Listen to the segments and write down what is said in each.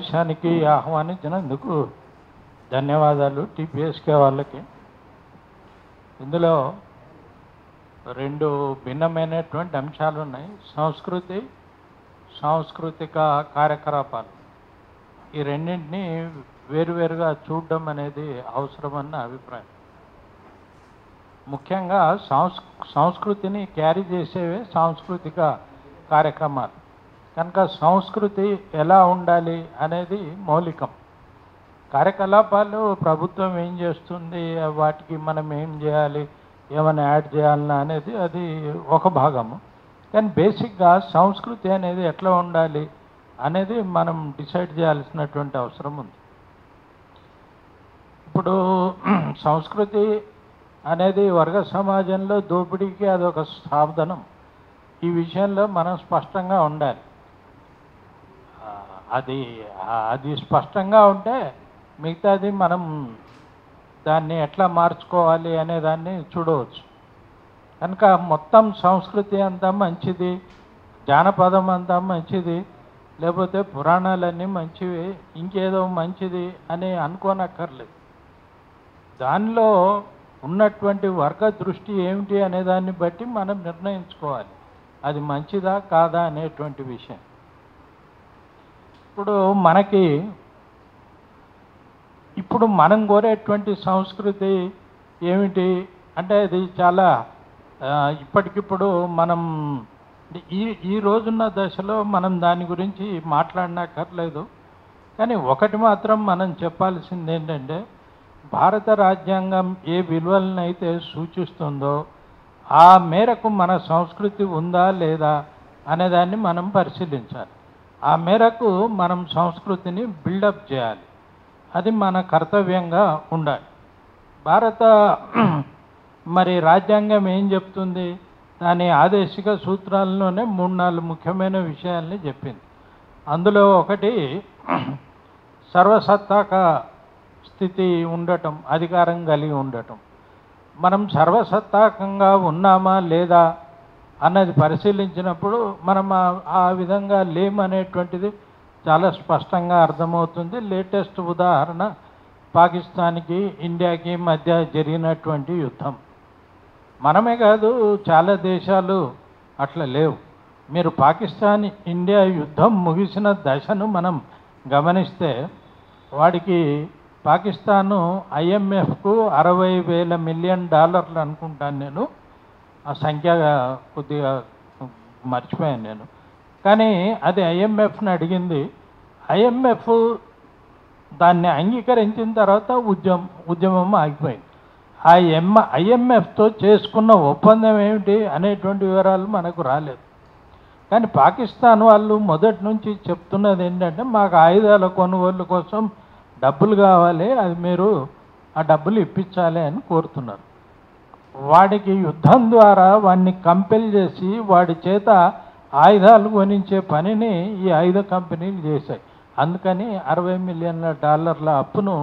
సమావేశానికి ఆహ్వానించినందుకు ధన్యవాదాలు టీపీఎస్కే వాళ్ళకి. ఇందులో రెండు భిన్నమైనటువంటి అంశాలు ఉన్నాయి. సంస్కృతి, సాంస్కృతిక కార్యకలాపాలు, ఈ రెండింటినీ వేరువేరుగా చూడడం అనేది అవసరమన్న అభిప్రాయం. ముఖ్యంగా సంస్కృతిని క్యారీ చేసేవే సాంస్కృతిక కార్యక్రమాలు కనుక సంస్కృతి ఎలా ఉండాలి అనేది మౌలికం. కార్యకలాపాలు ప్రభుత్వం ఏం చేస్తుంది, వాటికి మనం ఏం చేయాలి, ఏమైనా యాడ్ చేయాలన్నా అనేది అది ఒక భాగము. కానీ బేసిక్గా సంస్కృతి అనేది ఎట్లా ఉండాలి అనేది మనం డిసైడ్ చేయాల్సినటువంటి అవసరం ఉంది. ఇప్పుడు సంస్కృతి అనేది వర్గ సమాజంలో దోపిడీకి అదొక సాధనం. ఈ విషయంలో మనం స్పష్టంగా ఉండాలి. అది స్పష్టంగా ఉంటే మిగతాది మనం దాన్ని ఎట్లా మార్చుకోవాలి అనే దాన్ని చూడవచ్చు. కనుక మొత్తం సంస్కృతి అంతా మంచిది, జానపదం అంతా మంచిది, లేకపోతే పురాణాలన్నీ మంచివి, ఇంకేదో మంచిది అని అనుకోనక్కర్లేదు. దానిలో ఉన్నటువంటి వర్గ దృష్టి ఏమిటి అనే దాన్ని బట్టి మనం నిర్ణయించుకోవాలి అది మంచిదా కాదా అనేటువంటి విషయం. ఇప్పుడు మనం కోరేటువంటి సంస్కృతి ఏమిటి అంటే అది చాలా ఇప్పటికిప్పుడు మనం ఈ రోజున్న దశలో మనం దాని గురించి మాట్లాడనక్కర్లేదు. కానీ ఒకటి మాత్రం మనం చెప్పాల్సింది ఏంటంటే భారత రాజ్యాంగం ఏ విలువలనైతే సూచిస్తుందో ఆ మేరకు మన సంస్కృతి ఉందా లేదా అనేదాన్ని మనం పరిశీలించాలి. ఆ మేరకు మనం సంస్కృతిని బిల్డప్ చేయాలి. అది మన కర్తవ్యంగా ఉండాలి. భారత మరి రాజ్యాంగం ఏం చెప్తుంది, దాని ఆదేశిక సూత్రాల్లోనే 3-4 ముఖ్యమైన విషయాల్ని చెప్పింది. అందులో ఒకటి సర్వసత్తాక స్థితి ఉండటం, అధికారం కలిగి ఉండటం. మనం సర్వసత్తాకంగా ఉన్నామా లేదా అన్నది పరిశీలించినప్పుడు మనం ఆ విధంగా లేమనేటువంటిది చాలా స్పష్టంగా అర్థమవుతుంది. లేటెస్ట్ ఉదాహరణ పాకిస్తాన్కి ఇండియాకి మధ్య జరిగినటువంటి యుద్ధం. మనమే కాదు చాలా దేశాలు అట్లా లేవు. మీరు పాకిస్తాన్ ఇండియా యుద్ధం ముగిసిన దశను మనం గమనిస్తే వాడికి పాకిస్తాను IMFకు $60,000 మిలియన్ అనుకుంటాను. నేను ఆ సంఖ్య కొద్దిగా మర్చిపోయాను నేను. కానీ అది IMFని అడిగింది. IMF దాన్ని అంగీకరించిన తర్వాత ఉద్యమం ఆగిపోయింది. ఆ IMFతో చేసుకున్న ఒప్పందం ఏమిటి అనేటువంటి వివరాలు మనకు రాలేదు. కానీ పాకిస్తాన్ వాళ్ళు మొదటి నుంచి చెప్తున్నది ఏంటంటే మాకు ఆయుధాల కొనుగోలు కోసం డబ్బులు కావాలి, అది మీరు ఆ డబ్బులు ఇప్పించాలి అని కోరుతున్నారు. వాడికి యుద్ధం ద్వారా వాడిని కంపెల్ చేసి వాడి చేత ఆయుధాలు కొనించే పనిని ఈ ఆయుధ కంపెనీలు చేశాయి. అందుకని $60 మిలియన్ అప్పును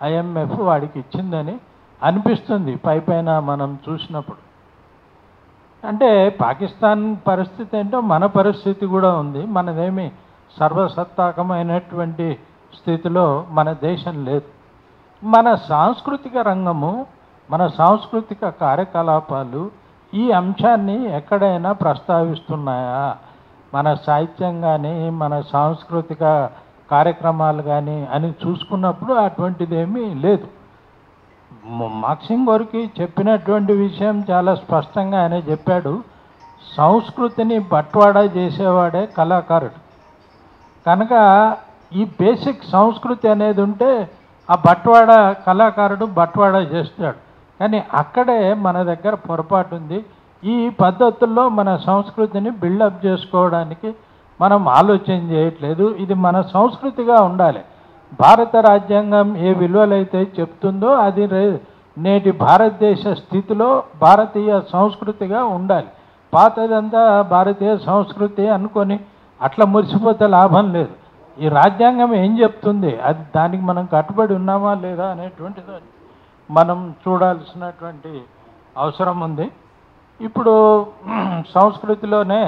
IMF వాడికి ఇచ్చిందని అనిపిస్తుంది పైపైన మనం చూసినప్పుడు. అంటే పాకిస్తాన్ పరిస్థితి ఏంటో మన పరిస్థితి కూడా ఉంది. మనదేమి సర్వసత్తాకమైనటువంటి స్థితిలో మన దేశం లేదు. మన సాంస్కృతిక రంగము, మన సాంస్కృతిక కార్యకలాపాలు ఈ అంశాన్ని ఎక్కడైనా ప్రస్తావిస్తున్నాయా? మన సాహిత్యం కానీ మన సాంస్కృతిక కార్యక్రమాలు కానీ అని చూసుకున్నప్పుడు అటువంటిది ఏమీ లేదు. మాక్సింగ్ గోర్కి చెప్పినటువంటి విషయం చాలా స్పష్టంగా ఆయన చెప్పాడు. సంస్కృతిని బట్వాడా చేసేవాడే కళాకారుడు. కనుక ఈ బేసిక్ సంస్కృతి అనేది ఉంటే ఆ కళాకారుడు బట్వాడా చేస్తాడు. కానీ అక్కడే మన దగ్గర పొరపాటు ఉంది. ఈ పద్ధతుల్లో మన సంస్కృతిని బిల్డప్ చేసుకోవడానికి మనం ఆలోచన చేయట్లేదు. ఇది మన సంస్కృతిగా ఉండాలి. భారత రాజ్యాంగం ఏ విలువలైతే చెప్తుందో అది నేటి భారతదేశ స్థితిలో భారతీయ సంస్కృతిగా ఉండాలి. పాతదంతా భారతీయ సంస్కృతి అనుకొని అట్లా మురిసిపోతే లాభం లేదు. ఈ రాజ్యాంగం ఏం చెప్తుంది, అది దానికి మనం కట్టుబడి ఉన్నామా లేదా అనేటువంటిది మనం చూడాల్సినటువంటి అవసరం ఉంది. ఇప్పుడు సంస్కృతిలోనే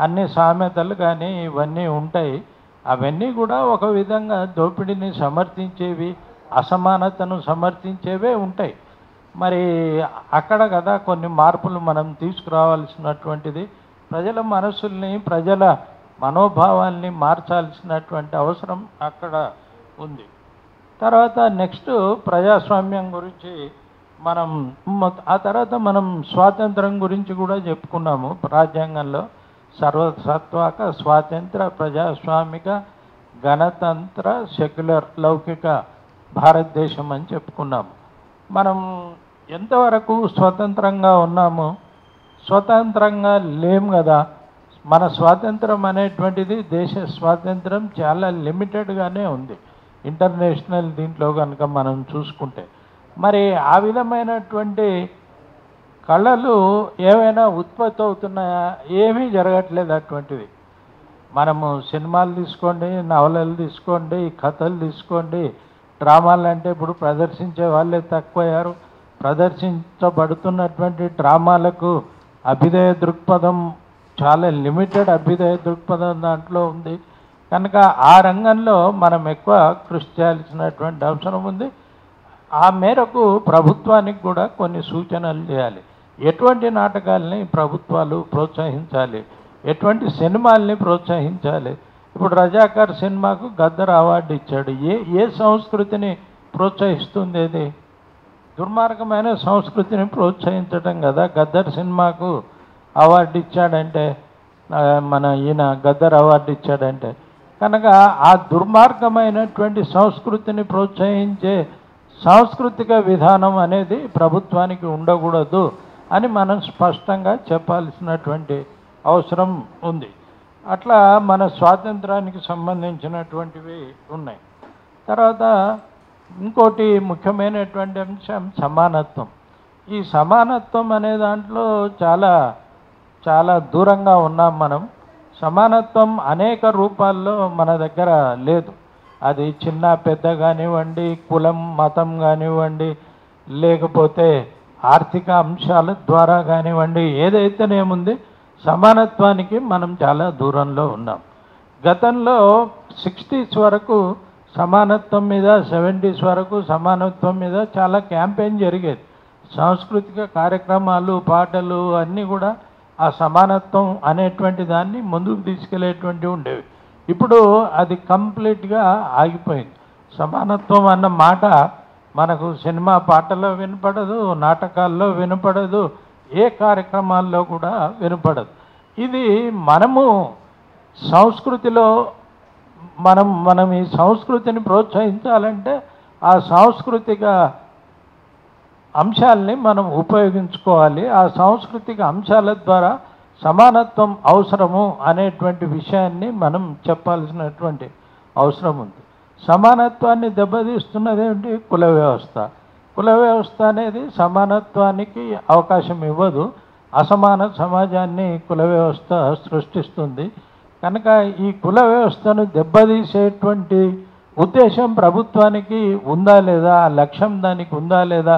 అన్ని సామెతలు కానీ ఇవన్నీ ఉంటాయి. అవన్నీ కూడా ఒక విధంగా దోపిడీని సమర్థించేవి, అసమానతను సమర్థించేవే ఉంటాయి. మరి అక్కడ కదా కొన్ని మార్పులు మనం తీసుకురావాల్సినటువంటిది. ప్రజల మనసుల్ని, ప్రజల మనోభావాల్ని మార్చాల్సినటువంటి అవసరం అక్కడ ఉంది. తర్వాత నెక్స్ట్ ప్రజాస్వామ్యం గురించి మనం ఆ తర్వాత మనం స్వాతంత్రం గురించి కూడా చెప్పుకున్నాము. రాజ్యాంగంలో సర్వసత్వాక స్వాతంత్ర ప్రజాస్వామిక గణతంత్ర సెక్యులర్ లౌకిక భారతదేశం అని చెప్పుకున్నాము. మనం ఎంతవరకు స్వతంత్రంగా ఉన్నాము? స్వతంత్రంగా లేం కదా. మన స్వాతంత్రం అనేటువంటిది, దేశ స్వాతంత్రం చాలా లిమిటెడ్గానే ఉంది ఇంటర్నేషనల్ దీంట్లో కనుక మనం చూసుకుంటే. మరి ఆ విధమైనటువంటి కళలు ఏమైనా ఉత్పత్తి అవుతున్నాయా? ఏమీ జరగట్లేదు అటువంటివి. మనము సినిమాలు తీసుకోండి, నవలలు తీసుకోండి, కథలు తీసుకోండి, డ్రామాలు అంటే ఇప్పుడు ప్రదర్శించే వాళ్ళే తక్కువయ్యారు. ప్రదర్శించబడుతున్నటువంటి డ్రామాలకు అభ్యుదయ దృక్పథం చాలా లిమిటెడ్ అభ్యుదయ దృక్పథం దాంట్లో ఉంది. కనుక ఆ రంగంలో మనం ఎక్కువ కృషి చేయాల్సినటువంటి అవసరం ఉంది. ఆ మేరకు ప్రభుత్వానికి కూడా కొన్ని సూచనలు చేయాలి. ఎటువంటి నాటకాలని ప్రభుత్వాలు ప్రోత్సహించాలి, ఎటువంటి సినిమాల్ని ప్రోత్సహించాలి. ఇప్పుడు రజాకార్ సినిమాకు గద్దర్ అవార్డు ఇచ్చాడు. ఏ సంస్కృతిని ప్రోత్సహిస్తుంది? ఇది దుర్మార్గమైన సంస్కృతిని ప్రోత్సహించడం కదా. గద్దర్ సినిమాకు అవార్డు ఇచ్చాడంటే, మన ఈయన గద్దర్ అవార్డు ఇచ్చాడంటే, కనుక ఆ దుర్మార్గమైనటువంటి సంస్కృతిని ప్రోత్సహించే సాంస్కృతిక విధానం అనేది ప్రభుత్వానికి ఉండకూడదు అని మనం స్పష్టంగా చెప్పాల్సినటువంటి అవసరం ఉంది. అట్లా మన స్వాతంత్రానికి సంబంధించినటువంటివి ఉన్నాయి. తర్వాత ఇంకోటి ముఖ్యమైనటువంటి అంశం సమానత్వం. ఈ సమానత్వం అనే దాంట్లో చాలా చాలా దూరంగా ఉన్నాం మనం. సమానత్వం అనేక రూపాల్లో మన దగ్గర లేదు. అది చిన్న పెద్ద కానివ్వండి, కులం మతం కానివ్వండి, లేకపోతే ఆర్థిక అంశాల ద్వారా కానివ్వండి, ఏదైతేనేముంది సమానత్వానికి మనం చాలా దూరంలో ఉన్నాం. గతంలో 60s వరకు సమానత్వం మీద, 70s వరకు సమానత్వం మీద చాలా క్యాంపెయిన్ జరిగేది. సాంస్కృతిక కార్యక్రమాలు, పాటలు అన్నీ కూడా ఆ సమానత్వం అనేటువంటి దాన్ని ముందుకు తీసుకెళ్లేటువంటివి ఉండేవి. ఇప్పుడు అది కంప్లీట్గా ఆగిపోయింది. సమానత్వం అన్న మాట మనకు సినిమా పాటల్లో వినపడదు, నాటకాల్లో వినపడదు, ఏ కార్యక్రమాల్లో కూడా వినపడదు. ఇది మనము సంస్కృతిలో మనం ఈ సంస్కృతిని ప్రోత్సహించాలంటే ఆ సాంస్కృతిక అంశాలని మనం ఉపయోగించుకోవాలి. ఆ సాంస్కృతిక అంశాల ద్వారా సమానత్వం అవసరము అనేటువంటి విషయాన్ని మనం చెప్పాల్సినటువంటి అవసరం ఉంది. సమానత్వాన్ని దెబ్బతీస్తున్నది ఏంటి? కుల వ్యవస్థ. కుల వ్యవస్థ అనేది సమానత్వానికి అవకాశం ఇవ్వదు. అసమాన సమాజాన్ని కుల వ్యవస్థ సృష్టిస్తుంది. కనుక ఈ కుల వ్యవస్థను దెబ్బతీసేటువంటి ఉద్దేశం ప్రభుత్వానికి ఉందా లేదా, ఆ లక్ష్యం దానికి ఉందా లేదా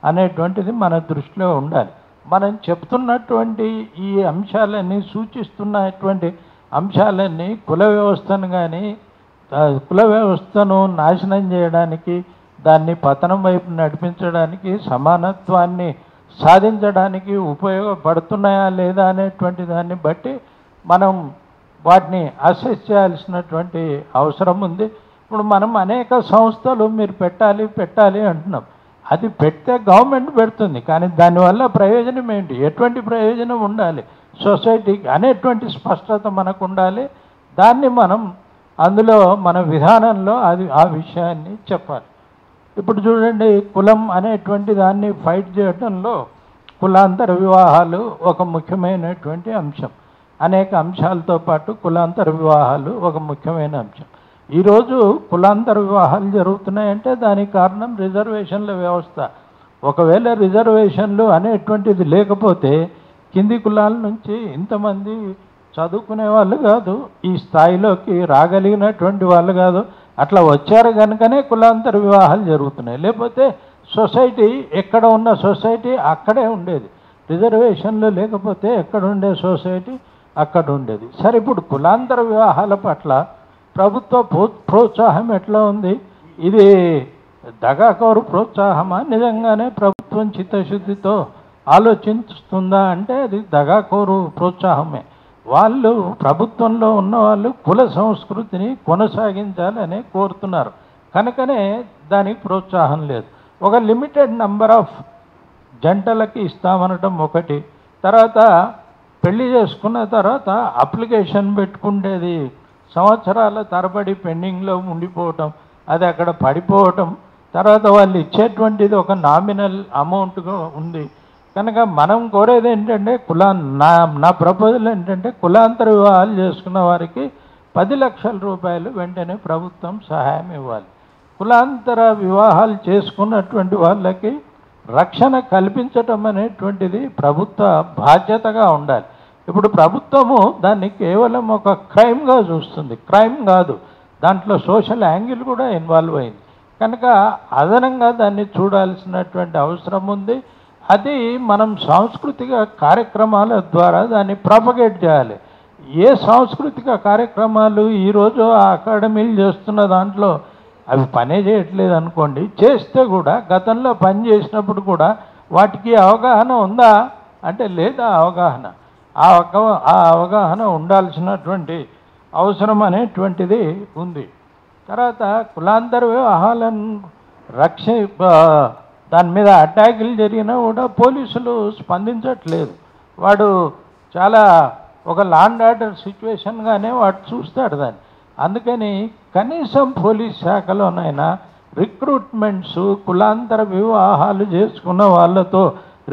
అనేటువంటిది మన దృష్టిలో ఉండాలి. మనం చెప్తున్నటువంటి ఈ అంశాలన్నీ, సూచిస్తున్నటువంటి అంశాలన్నీ కుల వ్యవస్థను కానీ, కుల వ్యవస్థను నాశనం చేయడానికి, దాన్ని పతనం వైపు నడిపించడానికి, సమానత్వాన్ని సాధించడానికి ఉపయోగపడుతున్నాయా లేదా అనేటువంటి దాన్ని బట్టి మనం వాటిని అసెస్ చేయాల్సినటువంటి అవసరం ఉంది. ఇప్పుడు మనం అనేక సంస్థలు మీరు పెట్టాలి అంటున్నాం. అది పెడితే గవర్నమెంట్ పెడుతుంది, కానీ దానివల్ల ప్రయోజనం ఏంటి, ఎటువంటి ప్రయోజనం ఉండాలి సొసైటీకి అనేటువంటి స్పష్టత మనకు ఉండాలి. దాన్ని మనం అందులో మన విధానంలో ఆ విషయాన్ని చెప్పాలి. ఇప్పుడు చూడండి, కులం అనేటువంటి దాన్ని ఫైట్ చేయడంలో కులాంతర వివాహాలు ఒక ముఖ్యమైనటువంటి అంశం. అనేక అంశాలతో పాటు కులాంతర వివాహాలు ఒక ముఖ్యమైన అంశం. ఈరోజు కులాంతర వివాహాలు జరుగుతున్నాయంటే దానికి కారణం రిజర్వేషన్ల వ్యవస్థ. ఒకవేళ రిజర్వేషన్లు అనేటువంటిది లేకపోతే కింది కులాల నుంచి ఇంతమంది చదువుకునే వాళ్ళు కాదు, ఈ స్థాయిలోకి రాగలిగినటువంటి వాళ్ళు కాదు. అట్లా వచ్చారు కనుకనే కులాంతర వివాహాలు జరుగుతున్నాయి. లేకపోతే సొసైటీ ఎక్కడ ఉన్న సొసైటీ అక్కడే ఉండేది. రిజర్వేషన్లు లేకపోతే ఎక్కడ ఉండే సొసైటీ అక్కడ ఉండేది. సరే, ఇప్పుడు కులాంతర వివాహాల పట్ల ప్రభుత్వ ప్రోత్సాహం ఎట్లా ఉంది? ఇది దగాకోరు ప్రోత్సాహమా? నిజంగానే ప్రభుత్వం చిత్తశుద్ధితో ఆలోచిస్తుందా అంటే అది దగాకోరు ప్రోత్సాహమే. వాళ్ళు ప్రభుత్వంలో ఉన్న వాళ్ళు కుల సంస్కృతిని కొనసాగించాలని కోరుతున్నారు, కనుకనే దానికి ప్రోత్సాహం లేదు. ఒక లిమిటెడ్ నంబర్ ఆఫ్ జంటలకి ఇస్తామనటం ఒకటి, తర్వాత పెళ్లి చేసుకున్న తర్వాత అప్లికేషన్ పెట్టుకుంటేది సంవత్సరాల తరబడి పెండింగ్లో ఉండిపోవటం, అది అక్కడ పడిపోవటం, తర్వాత వాళ్ళు ఇచ్చేటువంటిది ఒక నామినల్ అమౌంట్గా ఉంది. కనుక మనం కోరేది ఏంటంటే నా ప్రపోజల్ ఏంటంటే కులాంతర వివాహాలు చేసుకున్న వారికి 10 లక్షల రూపాయలు వెంటనే ప్రభుత్వం సహాయం ఇవ్వాలి. కులాంతర వివాహాలు చేసుకున్నటువంటి వాళ్ళకి రక్షణ కల్పించటం అనేటువంటిది ప్రభుత్వ బాధ్యతగా ఉండాలి. ఇప్పుడు ప్రభుత్వము దాన్ని కేవలం ఒక క్రైమ్గా చూస్తుంది, క్రైమ్ కాదు, దాంట్లో సోషల్ యాంగిల్ కూడా ఇన్వాల్వ్ అయింది. కనుక అదనంగా దాన్ని చూడాల్సినటువంటి అవసరం ఉంది. అది మనం సాంస్కృతిక కార్యక్రమాల ద్వారా దాన్ని ప్రాపగేట్ చేయాలి. ఏ సాంస్కృతిక కార్యక్రమాలు ఈరోజు ఆ అకాడమీలు చేస్తున్న దాంట్లో అవి పనే చేయట్లేదు అనుకోండి, చేస్తే కూడా గతంలో పని చేసినప్పుడు కూడా వాటికి అవగాహన ఉందా అంటే లేదా అవగాహన. ఆ అవగాహన ఉండాల్సినటువంటి అవసరం అనేటువంటిది ఉంది. తర్వాత కులాంతర వివాహాలను దాని మీద అటాకులు జరిగినా కూడా పోలీసులు స్పందించట్లేదు. వాడు చాలా ఒక లా అండ్ ఆర్డర్ సిచ్యువేషన్గానే వాడు చూస్తాడు దాన్ని. అందుకని కనీసం పోలీస్ శాఖలోనైనా రిక్రూట్మెంట్స్, కులాంతర వివాహాలు చేసుకున్న వాళ్ళతో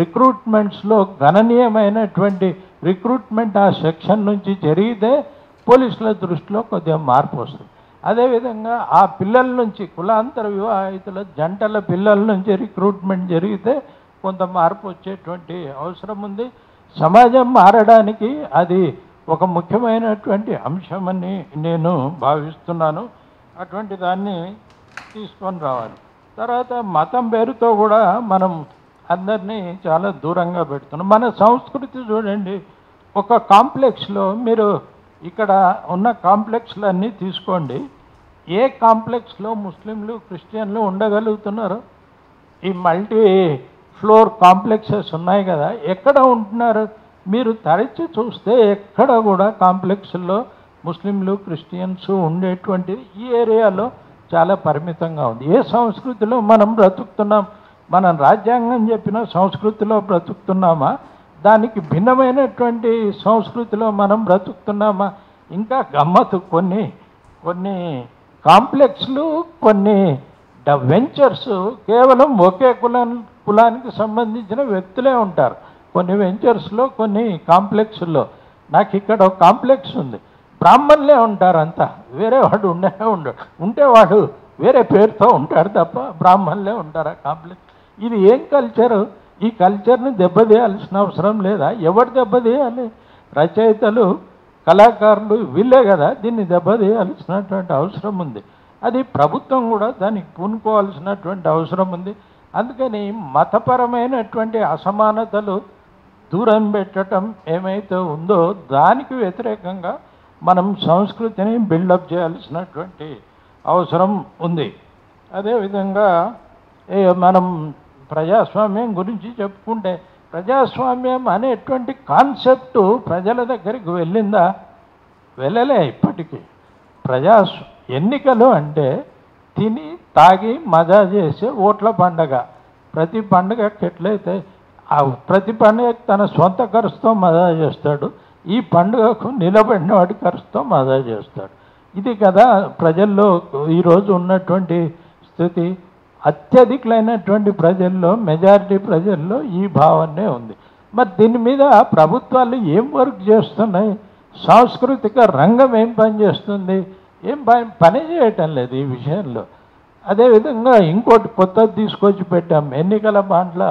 రిక్రూట్మెంట్స్లో గణనీయమైనటువంటి రిక్రూట్మెంట్ ఆ సెక్షన్ నుంచి జరిగితే పోలీసుల దృష్టిలో కొద్దిగా మార్పు వస్తుంది. అదేవిధంగా ఆ పిల్లల నుంచి కులాంతర వివాహితుల జంటల పిల్లల నుంచి రిక్రూట్మెంట్ జరిగితే కొంత మార్పు వచ్చేటువంటి అవసరం ఉంది. సమాజం మారడానికి అది ఒక ముఖ్యమైనటువంటి అంశమని నేను భావిస్తున్నాను. అటువంటి దాన్ని తీసుకొని రావాలి. తర్వాత మతం పేరుతో కూడా మనం అందరినీ చాలా దూరంగా పెడుతున్నాం. మన సంస్కృతి చూడండి, ఒక కాంప్లెక్స్లో మీరు ఇక్కడ ఉన్న కాంప్లెక్స్లన్నీ తీసుకోండి, ఏ కాంప్లెక్స్లో ముస్లింలు క్రిస్టియన్లు ఉండగలుగుతున్నారు? ఈ మల్టీ ఫ్లోర్ కాంప్లెక్సెస్ ఉన్నాయి కదా, ఎక్కడ ఉంటున్నారు? మీరు తరచి చూస్తే ఎక్కడ కూడా కాంప్లెక్స్లో ముస్లింలు క్రిస్టియన్స్ ఉండేటువంటిది ఈ ఏరియాలో చాలా పరిమితంగా ఉంది. ఏ సంస్కృతిలో మనం బ్రతుకుతున్నాం? మనం రాజ్యాంగం చెప్పిన సంస్కృతిలో బ్రతుకుతున్నామా? దానికి భిన్నమైనటువంటి సంస్కృతిలో మనం బ్రతుకుతున్నామా? ఇంకా గమ్మత్తు, కొన్ని కాంప్లెక్స్లు, కొన్ని వెంచర్స్ కేవలం ఒకే కులానికి సంబంధించిన వ్యక్తులే ఉంటారు. కొన్ని వెంచర్స్లో, కొన్ని కాంప్లెక్స్లో. నాకు ఇక్కడ ఒక కాంప్లెక్స్ ఉంది, బ్రాహ్మణులే ఉంటారు అంతా, వేరే వాడు ఉంటే వాడు వేరే పేరుతో ఉంటాడు తప్ప బ్రాహ్మణులే ఉంటారు ఆ కాంప్లెక్స్. ఇది ఏం కల్చరు? ఈ కల్చర్ని దెబ్బతీయాల్సిన అవసరం లేదా? ఎవరు దెబ్బతీయాలి? రచయితలు, కళాకారులు, వీళ్ళే కదా దీన్ని దెబ్బతీయాల్సినటువంటి అవసరం ఉంది. అది ప్రభుత్వం కూడా దానికి పూనుకోవాల్సినటువంటి అవసరం ఉంది. అందుకని మతపరమైనటువంటి అసమానతలు దూరం పెట్టడం ఏమైతే ఉందో దానికి వ్యతిరేకంగా మనం సంస్కృతిని బిల్డప్ చేయాల్సినటువంటి అవసరం ఉంది. అదేవిధంగా మనం ప్రజాస్వామ్యం గురించి చెప్పుకుంటే, ప్రజాస్వామ్యం అనేటువంటి కాన్సెప్టు ప్రజల దగ్గరికి వెళ్ళిందా? వెళ్ళలే ఇప్పటికీ. ఎన్నికలు అంటే తిని తాగి మజా చేసే ఓట్ల పండగ. ప్రతి పండుగకి ఎట్లయితే ప్రతి పండుగకి తన సొంత ఖర్చుతో మజా చేస్తాడు, ఈ పండుగకు నిలబడిన వాడి ఖర్చుతో మజా చేస్తాడు. ఇది కదా ప్రజల్లో ఈరోజు ఉన్నటువంటి స్థితి. అత్యధికులైనటువంటి ప్రజల్లో, మెజారిటీ ప్రజల్లో ఈ భావనే ఉంది. మరి దీని మీద ప్రభుత్వాలు ఏం వర్క్ చేస్తున్నాయి? సాంస్కృతిక రంగం ఏం పని చేస్తుంది? ఏం పని చేయటం లేదు ఈ విషయంలో. అదేవిధంగా ఇంకోటి కొత్తది తీసుకొచ్చి పెట్టాం, ఎన్నికల బాండ్ల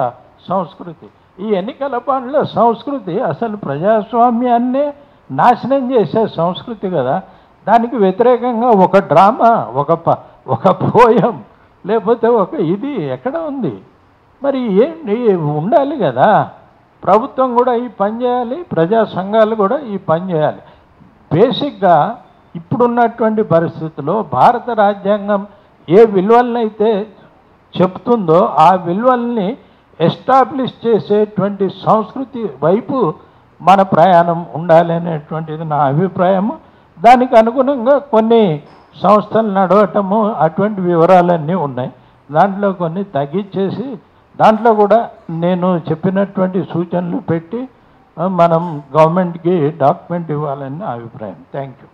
సంస్కృతి. ఈ ఎన్నికల బాండ్ల సంస్కృతి అసలు ప్రజాస్వామ్యాన్నే నాశనం చేసే సంస్కృతి కదా. దానికి వ్యతిరేకంగా ఒక డ్రామా, ఒక పోయం, లేకపోతే ఒక ఇది ఎక్కడ ఉంది? మరి ఏంటి ఉండాలి కదా. ప్రభుత్వం కూడా ఈ పని చేయాలి, ప్రజా సంఘాలు కూడా ఈ పని చేయాలి. బేసిక్గా ఇప్పుడున్నటువంటి పరిస్థితుల్లో భారత రాజ్యాంగం ఏ విలువలనైతే చెప్తుందో ఆ విలువల్ని ఎస్టాబ్లిష్ చేసేటువంటి సంస్కృతి వైపు మన ప్రయాణం ఉండాలి అనేటువంటిది నా అభిప్రాయము. దానికి అనుగుణంగా కొన్ని సంస్థలు నడవటము అటువంటి వివరాలన్నీ ఉన్నాయి. దాంట్లో కొన్ని తగ్గించేసి దాంట్లో కూడా నేను చెప్పినటువంటి సూచనలు పెట్టి మనం గవర్నమెంట్కి డాక్యుమెంట్ ఇవ్వాలని నా అభిప్రాయం. Thank you.